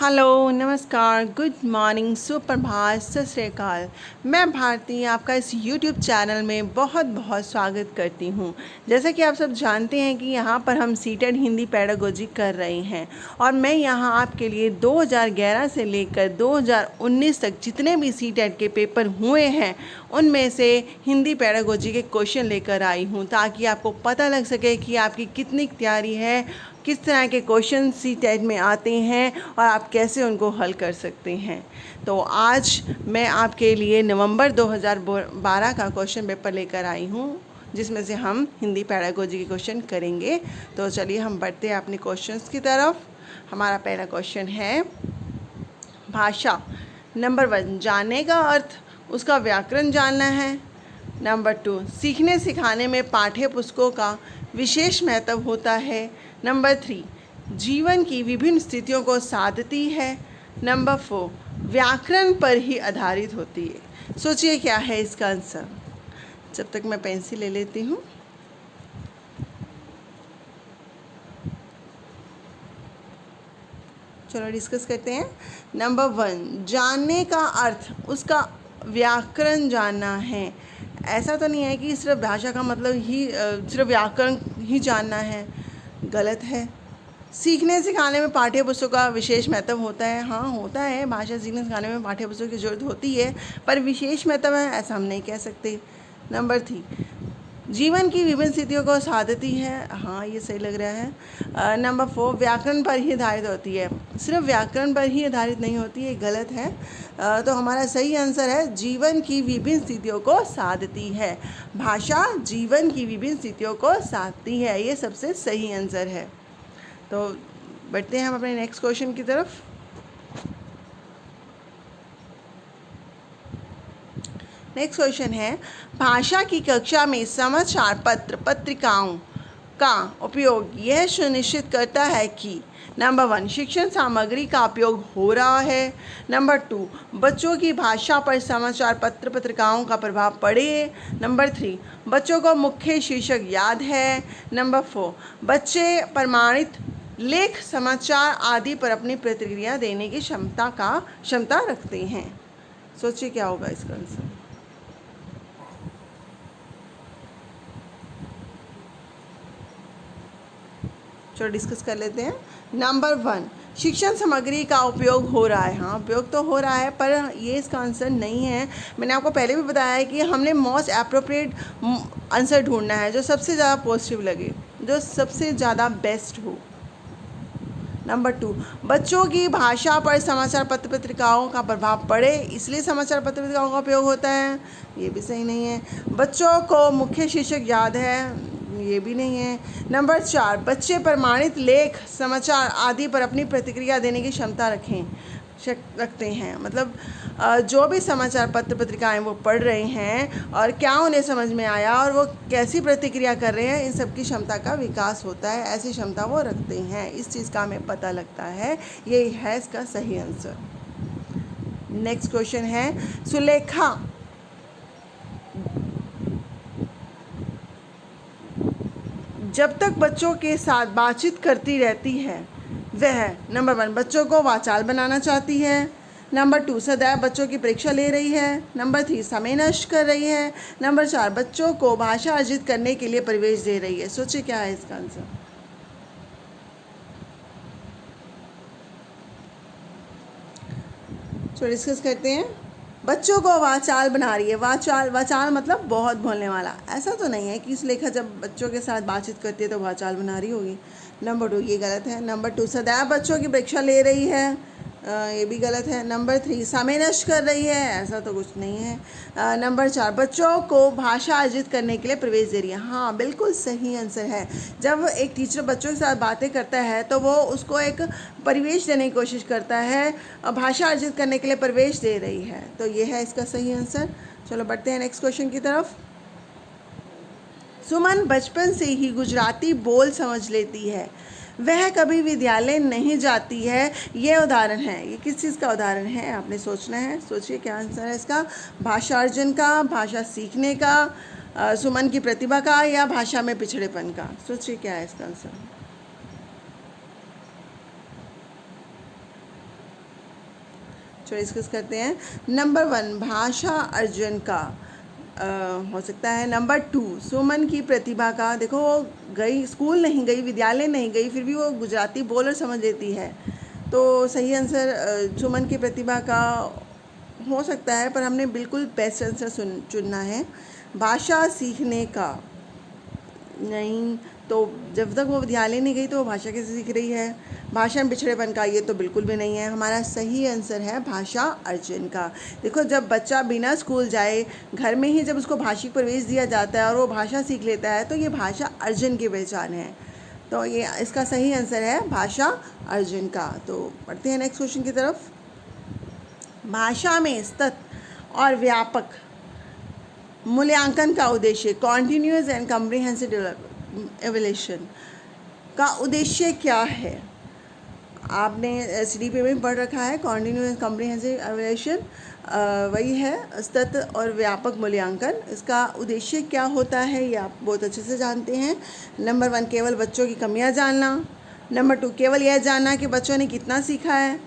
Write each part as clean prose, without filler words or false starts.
Hello, नमस्कार, good morning, सुप्रभात, सत श्री अकाल। मैं भारती आपका इस यूट्यूब चैनल में बहुत बहुत स्वागत करती हूँ। जैसा कि आप सब जानते हैं कि यहाँ पर हम सीटेड हिंदी पेडागोजी कर रहे हैं और मैं यहाँ आपके लिए 2011 से लेकर 2019 तक जितने भी सीटेड के पेपर हुए हैं उनमें से हिंदी पेडागोजी के क्वेश्चन लेकर आई हूँ, ताकि आपको पता लग सके कि आपकी कितनी तैयारी है, किस तरह के क्वेश्चन सी टेट में आते हैं और आप कैसे उनको हल कर सकते हैं। तो आज मैं आपके लिए नवंबर 2012 का क्वेश्चन पेपर लेकर आई हूँ, जिसमें से हम हिंदी पेडागोजी के क्वेश्चन करेंगे। तो चलिए हम बढ़ते हैं अपने क्वेश्चंस की तरफ। हमारा पहला क्वेश्चन है भाषा। नंबर 1, जानने का अर्थ, उसका व्याकरण जानना है। नंबर 2, सीखने सिखाने में पाठ्य पुस्तकों का विशेष महत्व होता है। नंबर 3, जीवन की विभिन्न स्थितियों को साधती है। नंबर 4, व्याकरण पर ही आधारित होती है। सोचिए क्या है इसका आंसर। जब तक मैं पेंसिल ले लेती हूँ। चलो डिस्कस करते हैं। नंबर 1, जानने का अर्थ, उसका व्याकरण जानना है। ऐसा तो नहीं है कि सिर्फ भाषा का मतलब ही सिर्फ व्याकरण ही जानना है, गलत है। सीखने सिखाने में पाठ्य पुस्तकों का विशेष महत्व होता है। हाँ, होता है, भाषा सीखने सिखाने में पाठ्य पुस्तकों की ज़रूरत होती है, पर विशेष महत्व है ऐसा हम नहीं कह सकते। नंबर 3, जीवन की विभिन्न स्थितियों को साधती है। हाँ, ये सही लग रहा है। नंबर 4, व्याकरण पर ही आधारित होती है। सिर्फ व्याकरण पर ही आधारित नहीं होती है, गलत है। तो हमारा सही आंसर है जीवन की विभिन्न स्थितियों को साधती है। भाषा जीवन की विभिन्न स्थितियों को साधती है, ये सबसे सही आंसर है। तो बढ़ते हैं हम अपने नेक्स्ट क्वेश्चन की तरफ। नेक्स्ट क्वेश्चन है, भाषा की कक्षा में समाचार पत्र पत्रिकाओं का उपयोग यह सुनिश्चित करता है कि नंबर 1, शिक्षण सामग्री का उपयोग हो रहा है। नंबर 2, बच्चों की भाषा पर समाचार पत्र पत्रिकाओं का प्रभाव पड़े। नंबर 3, बच्चों को मुख्य शीर्षक याद है। नंबर 4, बच्चे प्रमाणित लेख समाचार आदि पर अपनी प्रतिक्रिया देने की क्षमता रखते हैं। सोचिए क्या होगा इसका आंसर। चलो डिस्कस कर लेते हैं। नंबर 1, शिक्षण सामग्री का उपयोग हो रहा है। हाँ, उपयोग तो हो रहा है, पर ये इसका आंसर नहीं है। मैंने आपको पहले भी बताया है कि हमने मोस्ट एप्रोप्रिएट आंसर ढूंढना है, जो सबसे ज़्यादा पॉजिटिव लगे, जो सबसे ज़्यादा बेस्ट हो। नंबर 2, बच्चों की भाषा पर समाचार पत्र पत्रिकाओं का प्रभाव पड़े, इसलिए समाचार पत्र पत्रिकाओं का उपयोग होता है, ये भी सही नहीं है। बच्चों को मुख्य शीर्षक याद है, ये भी नहीं है। नंबर 4, बच्चे प्रमाणित लेख समाचार आदि पर अपनी प्रतिक्रिया देने की क्षमता रखते हैं। मतलब जो भी समाचार पत्र पत्रिकाएं वो पढ़ रहे हैं और क्या उन्हें समझ में आया और वो कैसी प्रतिक्रिया कर रहे हैं, इन सब की क्षमता का विकास होता है, ऐसी क्षमता वो रखते हैं, इस चीज़ का हमें पता लगता है। ये है इसका सही आंसर। नेक्स्ट क्वेश्चन है, सुलेखा जब तक बच्चों के साथ बातचीत करती रहती है वह नंबर 1, बच्चों को वाचाल बनाना चाहती है। नंबर 2, सदैव बच्चों की परीक्षा ले रही है। नंबर 3, समय नष्ट कर रही है। नंबर 4, बच्चों को भाषा अर्जित करने के लिए परिवेश दे रही है। सोचिए क्या है इसका आंसर। तो डिस्कस करते हैं। बच्चों को वाचाल बना रही है। वाचाल मतलब बहुत बोलने वाला। ऐसा तो नहीं है कि सुलेखा जब बच्चों के साथ बातचीत करती है तो वाचाल बना रही होगी। नंबर 2, ये गलत है। नंबर 2, सदैव बच्चों की परीक्षा ले रही है, ये भी गलत है। नंबर 3, समय नष्ट कर रही है, ऐसा तो कुछ नहीं है। नंबर 4, बच्चों को भाषा अर्जित करने के लिए प्रवेश दे रही है। हाँ, बिल्कुल सही आंसर है। जब एक टीचर बच्चों के साथ बातें करता है तो वो उसको एक परिवेश देने की कोशिश करता है, भाषा अर्जित करने के लिए प्रवेश दे रही है। तो ये है इसका सही आंसर। चलो बढ़ते हैं नेक्स्ट क्वेश्चन की तरफ। सुमन बचपन से ही गुजराती बोल समझ लेती है, वह कभी विद्यालय नहीं जाती है। ये उदाहरण है, ये किस चीज़ का उदाहरण है आपने सोचना है। सोचिए क्या आंसर है इसका। भाषा अर्जन का, भाषा सीखने का, सुमन की प्रतिभा का, या भाषा में पिछड़ेपन का। सोचिए क्या है इसका आंसर। चलो डिस्कस करते हैं। नंबर 1 भाषा अर्जन का हो सकता है। नंबर 2 सुमन की प्रतिभा का। देखो वो गई, स्कूल नहीं गई, विद्यालय नहीं गई, फिर भी वो गुजराती बोल और समझ लेती है। तो सही आंसर सुमन की प्रतिभा का हो सकता है, पर हमने बिल्कुल बेस्ट आंसर चुनना है। भाषा सीखने का नहीं, तो जब तक वो विद्यालय नहीं गई तो वो भाषा कैसे सीख रही है। भाषा में पिछड़ेपन का, ये तो बिल्कुल भी नहीं है। हमारा सही आंसर है भाषा अर्जन का। देखो जब बच्चा बिना स्कूल जाए घर में ही जब उसको भाषिक प्रवेश दिया जाता है और वो भाषा सीख लेता है, तो ये भाषा अर्जन की पहचान है। तो ये इसका सही आंसर है भाषा अर्जन का। तो पढ़ते हैं नेक्स्ट क्वेश्चन की तरफ। भाषा में सतत और व्यापक मूल्यांकन का उद्देश्य, कॉन्टिन्यूअस एंड कम्प्रिहेंसिव एवल्यूशन का उद्देश्य क्या है। आपने CDP में पढ़ रखा है, कॉन्टिन्यूअस एंड कम्प्रिहेंसिव एवल्यूशन वही है, सतत और व्यापक मूल्यांकन। इसका उद्देश्य क्या होता है ये आप बहुत अच्छे से जानते हैं। नंबर 1 केवल बच्चों की कमियां जानना। नंबर 2 केवल यह जानना कि बच्चों ने कितना सीखा है।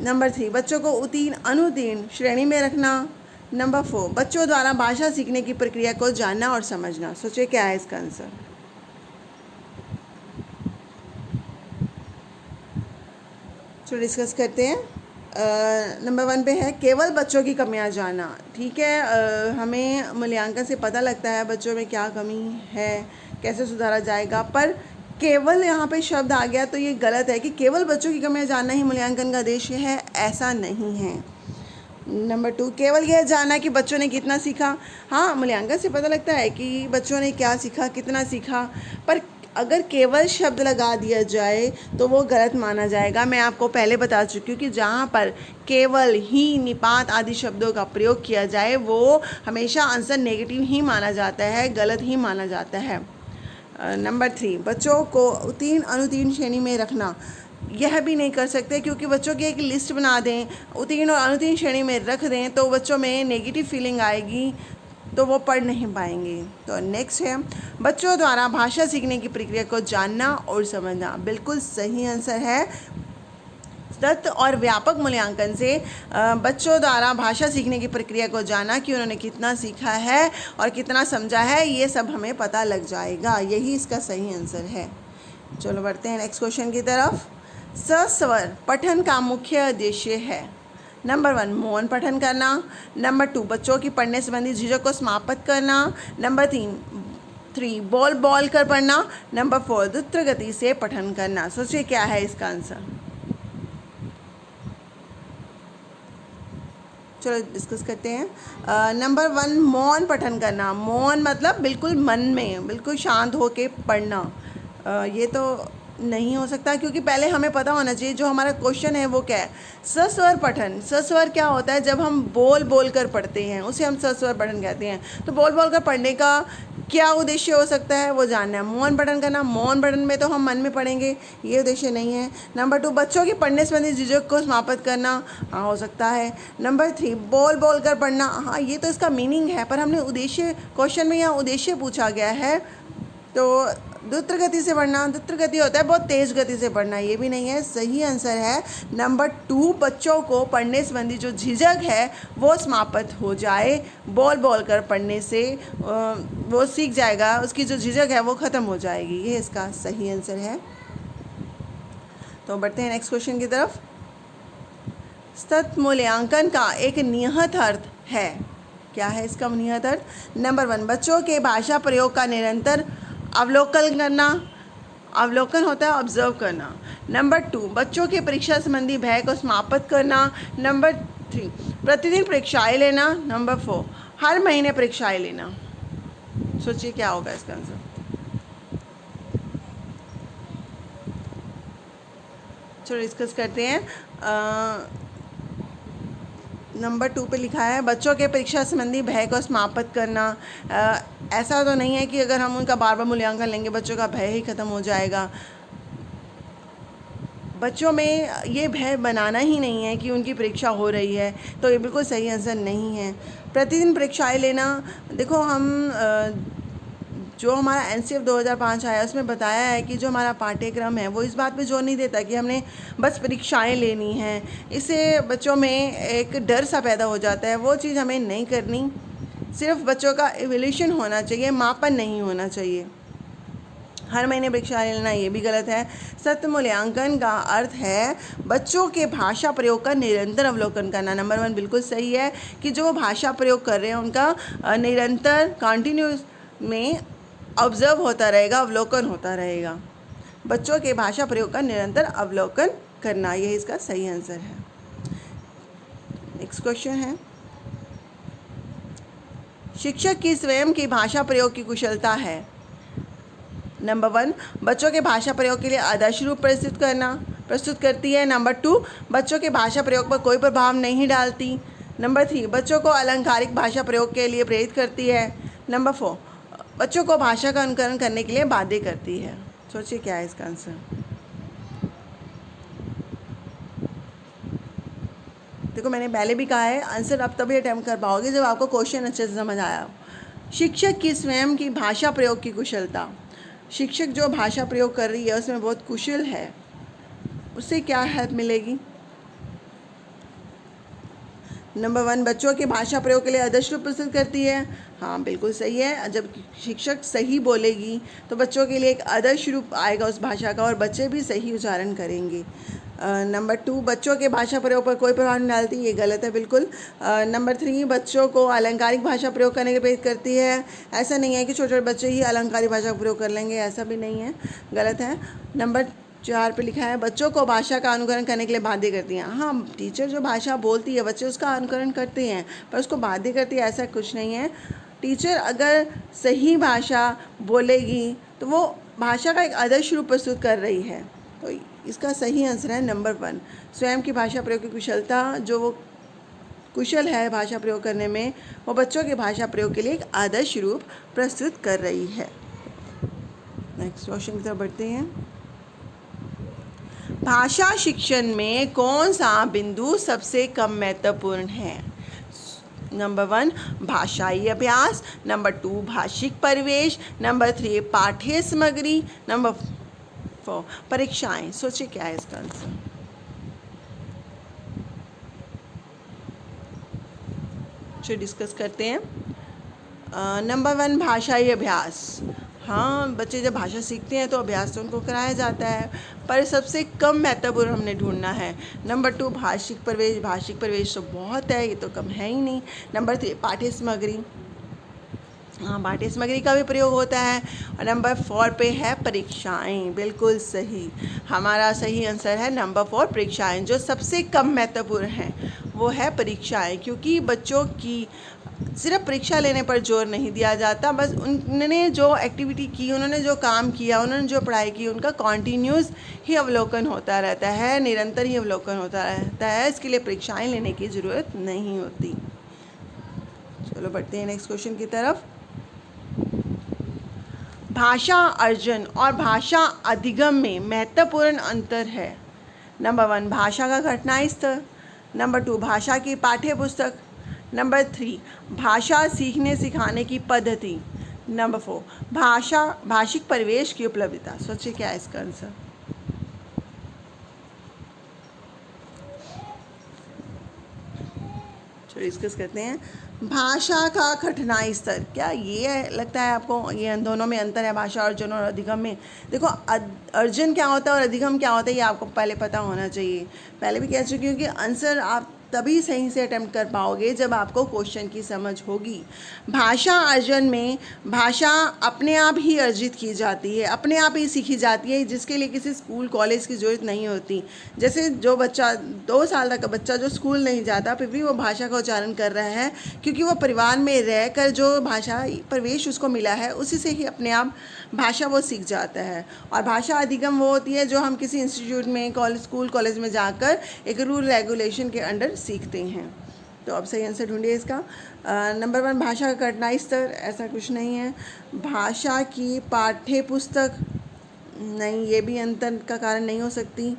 नंबर 3 बच्चों को उत्तीर्ण अनुत्तीर्ण श्रेणी में रखना। नंबर 4 बच्चों द्वारा भाषा सीखने की प्रक्रिया को जानना और समझना। सोचिए क्या है इसका आंसर। चलो डिस्कस करते हैं। नंबर 1 पे है केवल बच्चों की कमियां जानना। ठीक है, हमें मूल्यांकन से पता लगता है बच्चों में क्या कमी है, कैसे सुधारा जाएगा, पर केवल यहाँ पे शब्द आ गया तो ये गलत है कि केवल बच्चों की कमियां जानना ही मूल्यांकन का उद्देश्य है, ऐसा नहीं है। नंबर 2 केवल यह जानना कि बच्चों ने कितना सीखा। हाँ, मूल्यांकन से पता लगता है कि बच्चों ने क्या सीखा, कितना सीखा, पर अगर केवल शब्द लगा दिया जाए तो वो गलत माना जाएगा। मैं आपको पहले बता चुकी हूँ कि जहाँ पर केवल, ही, निपात आदि शब्दों का प्रयोग किया जाए वो हमेशा आंसर नेगेटिव ही माना जाता है, गलत ही माना जाता है। नंबर 3 बच्चों को उत्तीर्ण अनुत्तीर्ण श्रेणी में रखना। यह भी नहीं कर सकते क्योंकि बच्चों की एक लिस्ट बना दें, उत्तीर्ण और अनुत्तीर्ण श्रेणी में रख दें तो बच्चों में नेगेटिव फीलिंग आएगी, तो वो पढ़ नहीं पाएंगे। तो नेक्स्ट है बच्चों द्वारा भाषा सीखने की प्रक्रिया को जानना और समझना। बिल्कुल सही आंसर है। सतत और व्यापक मूल्यांकन से बच्चों द्वारा भाषा सीखने की प्रक्रिया को जाना कि उन्होंने कितना सीखा है और कितना समझा है, ये सब हमें पता लग जाएगा। यही इसका सही आंसर है। चलो बढ़ते हैं नेक्स्ट क्वेश्चन की तरफ। सस्वर पठन का मुख्य उद्देश्य है। नंबर 1 मौन पठन करना। नंबर 2 बच्चों की पढ़ने संबंधी झिझक को समाप्त करना। नंबर 3 बोल कर पढ़ना। नंबर 4 द्रुत गति से पठन करना। सोचिए क्या है इसका आंसर। चलो डिस्कस करते हैं। नंबर 1 मौन पठन करना। मौन मतलब बिल्कुल मन में, बिल्कुल शांत होके पढ़ना। ये तो नहीं हो सकता क्योंकि पहले हमें पता होना चाहिए जो हमारा क्वेश्चन है वो क्या है। सस्वर पठन, सस्वर क्या होता है, जब हम बोल कर पढ़ते हैं उसे हम सस्वर पठन कहते हैं। तो बोल कर पढ़ने का क्या उद्देश्य हो सकता है वो जानना है। मौन पठन करना, मौन पठन में तो हम मन में पढ़ेंगे, ये उद्देश्य नहीं है। नंबर 2 बच्चों की पढ़ने संबंधी झिझक को समाप्त करना, हाँ हो सकता है। नंबर 3 बोल कर पढ़ना, हाँ ये तो इसका मीनिंग है, पर हमने उद्देश्य, क्वेश्चन में यहाँ उद्देश्य पूछा गया है। तो द्रुत गति से पढ़ना, द्रुत गति होता है बहुत तेज़ गति से पढ़ना, ये भी नहीं है। सही आंसर है नंबर 2 बच्चों को पढ़ने संबंधी जो झिझक है वो समाप्त हो जाए। बोल कर पढ़ने से वो सीख जाएगा, उसकी जो झिझक है वो ख़त्म हो जाएगी, ये इसका सही आंसर है। तो बढ़ते हैं नेक्स्ट क्वेश्चन की तरफ। सतत मूल्यांकन का एक निहित अर्थ है। क्या है इसका निहित अर्थ। नंबर 1 बच्चों के भाषा प्रयोग का निरंतर अवलोकन करना। अवलोकन होता है ऑब्जर्व करना। नंबर 2 बच्चों के परीक्षा संबंधी भय को समाप्त करना। नंबर 3 प्रतिदिन परीक्षाएं लेना। नंबर 4 हर महीने परीक्षाएं लेना। सोचिए क्या होगा इसका आंसर। चलो डिस्कस करते हैं। नंबर 2 पे लिखा है बच्चों के परीक्षा संबंधी भय को समाप्त करना। ऐसा तो नहीं है कि अगर हम उनका बार बार मूल्यांकन लेंगे बच्चों का भय ही ख़त्म हो जाएगा। बच्चों में ये भय बनाना ही नहीं है कि उनकी परीक्षा हो रही है, तो ये बिल्कुल सही आंसर नहीं है। प्रतिदिन परीक्षाएं लेना, देखो हम जो हमारा NCF 2005 आया उसमें बताया है कि जो हमारा पाठ्यक्रम है वो इस बात पे जोर नहीं देता कि हमने बस परीक्षाएं लेनी हैं। इससे बच्चों में एक डर सा पैदा हो जाता है, वो चीज़ हमें नहीं करनी। सिर्फ बच्चों का इवैल्यूएशन होना चाहिए, मापन नहीं होना चाहिए। हर महीने परीक्षा लेना ये भी गलत है। सत्य मूल्यांकन का अर्थ है बच्चों के भाषा प्रयोग का निरंतर अवलोकन करना। नंबर 1 बिल्कुल सही है कि जो भाषा प्रयोग कर रहे हैं उनका निरंतर कंटिन्यूस में ऑब्जर्व होता रहेगा, अवलोकन होता रहेगा। बच्चों के भाषा प्रयोग का निरंतर अवलोकन करना, यही इसका सही आंसर है। नेक्स्ट क्वेश्चन है, शिक्षक की स्वयं की भाषा प्रयोग की कुशलता है। नंबर 1 बच्चों के भाषा प्रयोग के लिए आदर्श रूप प्रस्तुत करती है। नंबर 2 बच्चों के भाषा प्रयोग पर कोई प्रभाव नहीं डालती। नंबर 3 बच्चों को अलंकारिक भाषा प्रयोग के लिए प्रेरित करती है। नंबर 4 बच्चों को भाषा का अनुकरण करने के लिए बाध्य करती है। सोचिए क्या है इसका आंसर। देखो मैंने पहले भी कहा है, आंसर आप तभी अटेम्प्ट कर पाओगे जब आपको क्वेश्चन अच्छे से समझ आया। शिक्षक की स्वयं की भाषा प्रयोग की कुशलता, शिक्षक जो भाषा प्रयोग कर रही है उसमें बहुत कुशल है, उससे क्या हेल्प मिलेगी। नंबर 1 बच्चों के भाषा प्रयोग के लिए आदर्श रूप प्रस्तुत करती है। हाँ बिल्कुल सही है। जब शिक्षक सही बोलेगी तो बच्चों के लिए एक आदर्श रूप आएगा उस भाषा का और बच्चे भी सही उच्चारण करेंगे। नंबर 2 बच्चों के भाषा प्रयोग पर कोई प्रभाव नहीं डालती, ये गलत है बिल्कुल। नंबर 3 बच्चों को अलंकारिक भाषा प्रयोग करने के प्रेरित करती है। ऐसा नहीं है कि छोटे छोटे बच्चे ही अलंकारिक भाषा का प्रयोग कर लेंगे, ऐसा भी नहीं है, गलत है। नंबर 4 पे लिखा है बच्चों को भाषा का अनुकरण करने के लिए बाध्य करती हैं। हाँ टीचर जो भाषा बोलती है बच्चे उसका अनुकरण करते हैं, पर उसको बाध्य करती है ऐसा कुछ नहीं है। टीचर अगर सही भाषा बोलेगी तो वो भाषा का एक आदर्श रूप प्रस्तुत कर रही है। तो इसका सही आंसर है नंबर 1 स्वयं की भाषा प्रयोग की कुशलता। जो वो कुशल है भाषा प्रयोग करने में, वो बच्चों के भाषा प्रयोग के लिए एक आदर्श रूप प्रस्तुत कर रही है। नेक्स्ट क्वेश्चन की तरफ बढ़ते हैं। भाषा शिक्षण में कौन सा बिंदु सबसे कम महत्वपूर्ण है। नंबर 1 भाषाई अभ्यास, नंबर 2 भाषिक परिवेश, नंबर 3 पाठ्य सामग्री, नंबर 4 परीक्षाएं। सोचिए क्या है इसका आंसर। चलिए डिस्कस करते हैं। नंबर 1 भाषाई अभ्यास। हाँ बच्चे जब भाषा सीखते हैं तो अभ्यास तो उनको कराया जाता है, पर सबसे कम महत्वपूर्ण हमने ढूंढना है। नंबर 2 भाषिक प्रवेश तो बहुत है, ये तो कम है ही नहीं। नंबर 3 पाठ्य सामग्री, हाँ पाठ्य सामग्री का भी प्रयोग होता है। और नंबर 4 पे है परीक्षाएं, बिल्कुल सही। हमारा सही आंसर है नंबर 4 परीक्षाएं। जो सबसे कम महत्वपूर्ण है वो है परीक्षाएं, क्योंकि बच्चों की सिर्फ परीक्षा लेने पर जोर नहीं दिया जाता, बस उन्होंने जो एक्टिविटी की, उन्होंने जो काम किया, उन्होंने जो पढ़ाई की, उनका कॉन्टीन्यूस ही अवलोकन होता रहता है, निरंतर ही अवलोकन होता रहता है। इसके लिए परीक्षाएं लेने की ज़रूरत नहीं होती। चलो बढ़ते हैं नेक्स्ट क्वेश्चन की तरफ। भाषा अर्जन और भाषा अधिगम में महत्वपूर्ण अंतर है। नंबर 1 भाषा का घटनास्थल स्तर, नंबर 2 भाषा की पाठ्य पुस्तक, नंबर 3 भाषा सीखने सिखाने की पद्धति, नंबर 4 भाषिक परिवेश की उपलब्धता। सोचिए क्या है इसका आंसर। चलिए डिस्कस करते हैं। भाषा का कठिनाई स्तर, क्या ये लगता है आपको ये दोनों में अंतर है भाषा अर्जन और अधिगम में। देखो अर्जन क्या होता है और अधिगम क्या होता है ये आपको पहले पता होना चाहिए। पहले भी कह चुकी हूँ कि आंसर आप तभी सही से अटेम्प्ट कर पाओगे जब आपको क्वेश्चन की समझ होगी। भाषा अर्जन में भाषा अपने आप ही अर्जित की जाती है, अपने आप ही सीखी जाती है, जिसके लिए किसी स्कूल कॉलेज की ज़रूरत नहीं होती। जैसे जो बच्चा 2 साल तक का बच्चा जो स्कूल नहीं जाता फिर भी वो भाषा का उच्चारण कर रहा है, क्योंकि वो परिवार में रहकर जो भाषा प्रवेश उसको मिला है उसी से ही अपने आप भाषा वो सीख जाता है। और भाषा अधिगम वो होती है जो हम किसी इंस्टीट्यूट में स्कूल कॉलेज में जाकर एक रूल रेगुलेशन के अंडर सीखते हैं। तो अब सही आंसर ढूंढिए इसका। नंबर 1 भाषा का कठिनाई स्तर, ऐसा कुछ नहीं है। भाषा की पाठ्य पुस्तक, नहीं ये भी अंतर का कारण नहीं हो सकती।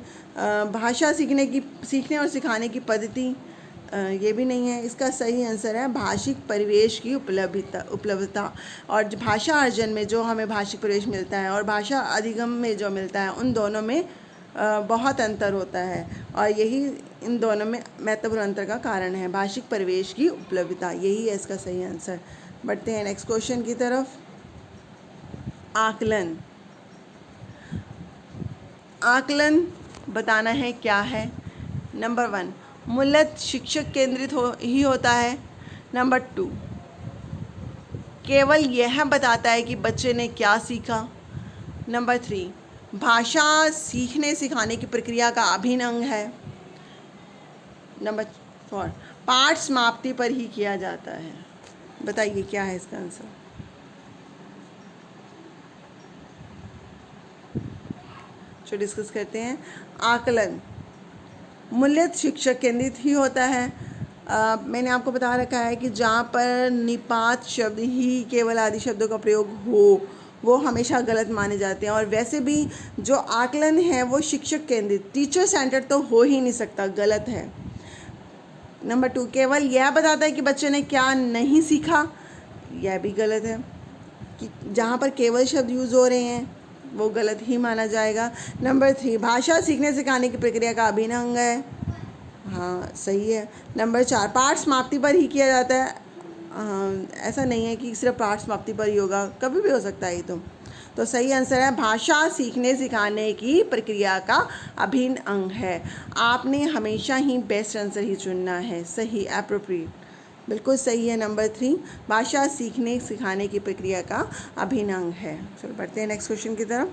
भाषा सीखने और सिखाने की पद्धति, ये भी नहीं है। इसका सही आंसर है भाषिक परिवेश की उपलब्धता। और भाषा अर्जन में जो हमें भाषिक परिवेश मिलता है और भाषा अधिगम में जो मिलता है, उन दोनों में बहुत अंतर होता है, और यही इन दोनों में महत्वपूर्ण अंतर का कारण है, भाषिक परिवेश की उपलब्धता। यही है इसका सही आंसर। बढ़ते हैं नेक्स्ट क्वेश्चन की तरफ। आकलन। आकलन बताना है क्या है। नंबर 1, मूलतः शिक्षक केंद्रित ही होता है। नंबर 2, केवल यह बताता है कि बच्चे ने क्या सीखा। नंबर 3, भाषा सीखने सिखाने की प्रक्रिया का अभिन्न अंग है। नंबर 4, पाठ समाप्ति पर ही किया जाता है। बताइए क्या है इसका आंसर। जो डिस्कस करते हैं। आकलन मूलतः शिक्षक केंद्रित ही होता है। मैंने आपको बता रखा है कि जहाँ पर निपात शब्द ही केवल आदि शब्दों का प्रयोग हो, वो हमेशा गलत माने जाते हैं। और वैसे भी जो आकलन है वो शिक्षक केंद्रित, टीचर सेंटर्ड तो हो ही नहीं सकता, गलत है। नंबर 2, केवल यह बताता है कि बच्चे ने क्या नहीं सीखा, यह भी गलत है। कि जहाँ पर केवल शब्द यूज़ हो रहे हैं वो गलत ही माना जाएगा। नंबर 3, भाषा सीखने सिखाने की प्रक्रिया का अभिन्न अंग है। हाँ, सही है। नंबर 4, पाठ समाप्ति पर ही किया जाता है। हाँ, ऐसा नहीं है कि सिर्फ पाठ समाप्ति पर ही होगा, कभी भी हो सकता है ये तो सही आंसर है भाषा सीखने सिखाने की प्रक्रिया का अभिन्न अंग है। आपने हमेशा ही बेस्ट आंसर ही चुनना है, सही, एप्रोप्रिएट, बिल्कुल सही है। नंबर 3, भाषा सीखने सिखाने की प्रक्रिया का अभिन्न अंग है। चलो बढ़ते हैं नेक्स्ट क्वेश्चन की तरफ।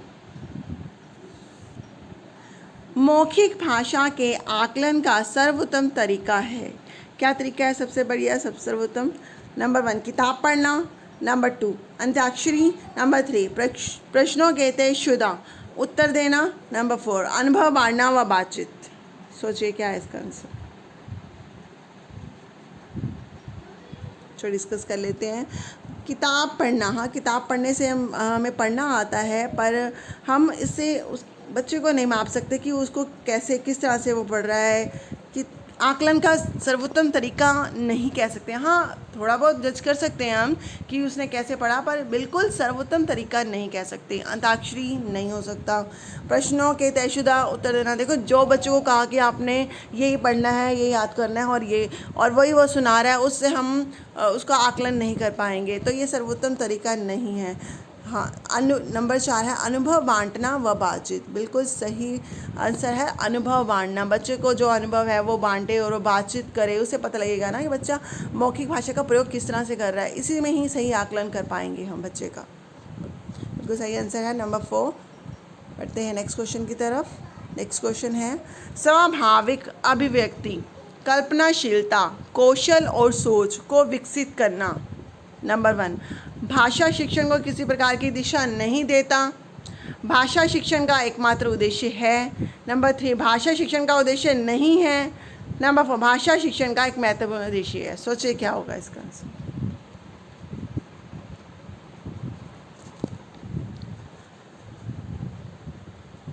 मौखिक भाषा के आकलन का सर्वोत्तम तरीका है। क्या तरीका है सबसे बढ़िया, सबसे सर्वोत्तम। नंबर 1, किताब पढ़ना। नंबर 2, अंत्याक्षरी। नंबर 3, प्रश्नों के तयशुदा उत्तर देना। नंबर 4, अनुभव बांटना व बातचीत। सोचिए क्या है इसका आंसर। चलो डिस्कस कर लेते हैं। किताब पढ़ना, हाँ, किताब पढ़ने से हमें पढ़ना आता है, पर हम इससे उस बच्चे को नहीं माप सकते कि उसको कैसे, किस तरह से वो पढ़ रहा है। कि आकलन का सर्वोत्तम तरीका नहीं कह सकते। हाँ, थोड़ा बहुत जज कर सकते हैं हम कि उसने कैसे पढ़ा, पर बिल्कुल सर्वोत्तम तरीका नहीं कह सकते। अंताक्षरी नहीं हो सकता। प्रश्नों के तयशुदा उत्तर देना, देखो जो बच्चों को कहा कि आपने यही पढ़ना है, ये याद करना है, और वही वो सुना रहा है, उससे हम उसका आकलन नहीं कर पाएंगे, तो ये सर्वोत्तम तरीका नहीं है। हाँ, नंबर 4 है अनुभव बांटना व बातचीत। बिल्कुल सही आंसर है अनुभव बांटना। बच्चे को जो अनुभव है वो बांटे और वो बातचीत करे, उसे पता लगेगा ना कि बच्चा मौखिक भाषा का प्रयोग किस तरह से कर रहा है। इसी में ही सही आकलन कर पाएंगे हम बच्चे का। बिल्कुल सही आंसर है नंबर 4। बढ़ते हैं नेक्स्ट क्वेश्चन की तरफ। नेक्स्ट क्वेश्चन है स्वाभाविक अभिव्यक्ति, कल्पनाशीलता, कौशल और सोच को विकसित करना। नंबर 1, भाषा शिक्षण को किसी प्रकार की दिशा नहीं देता। भाषा शिक्षण का एकमात्र उद्देश्य है। नंबर 3, भाषा शिक्षण का उद्देश्य नहीं है। नंबर 4, भाषा शिक्षण का एक महत्वपूर्ण उद्देश्य है। सोचिए क्या होगा इसका आंसर।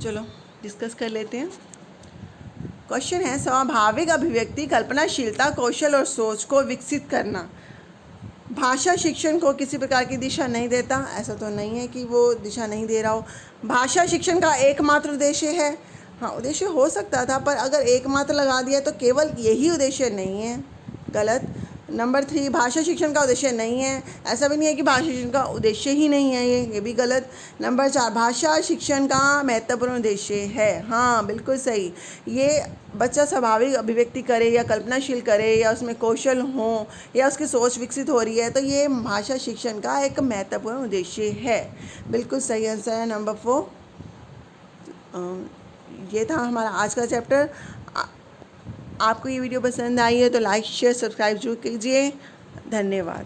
चलो डिस्कस कर लेते हैं। क्वेश्चन है स्वाभाविक अभिव्यक्ति, कल्पनाशीलता, कौशल और सोच को विकसित करना। भाषा शिक्षण को किसी प्रकार की दिशा नहीं देता, ऐसा तो नहीं है कि वो दिशा नहीं दे रहा हो। भाषा शिक्षण का एकमात्र उद्देश्य है, हाँ, उद्देश्य हो सकता था, पर अगर एकमात्र लगा दिया तो केवल यही उद्देश्य नहीं है, गलत। नंबर 3, भाषा शिक्षण का उद्देश्य नहीं है, ऐसा भी नहीं है कि भाषा शिक्षण का उद्देश्य ही नहीं है, ये भी गलत। नंबर 4, भाषा शिक्षण का महत्वपूर्ण उद्देश्य है, हाँ बिल्कुल सही। ये बच्चा स्वाभाविक अभिव्यक्ति करे या कल्पनाशील करे या उसमें कौशल हो या उसकी सोच विकसित हो रही है, तो ये भाषा शिक्षण का एक महत्वपूर्ण उद्देश्य है। बिल्कुल सही आंसर है नंबर 4। ये था हमारा आज का चैप्टर। आपको ये वीडियो पसंद आई है तो लाइक शेयर सब्सक्राइब जरूर कीजिए। धन्यवाद।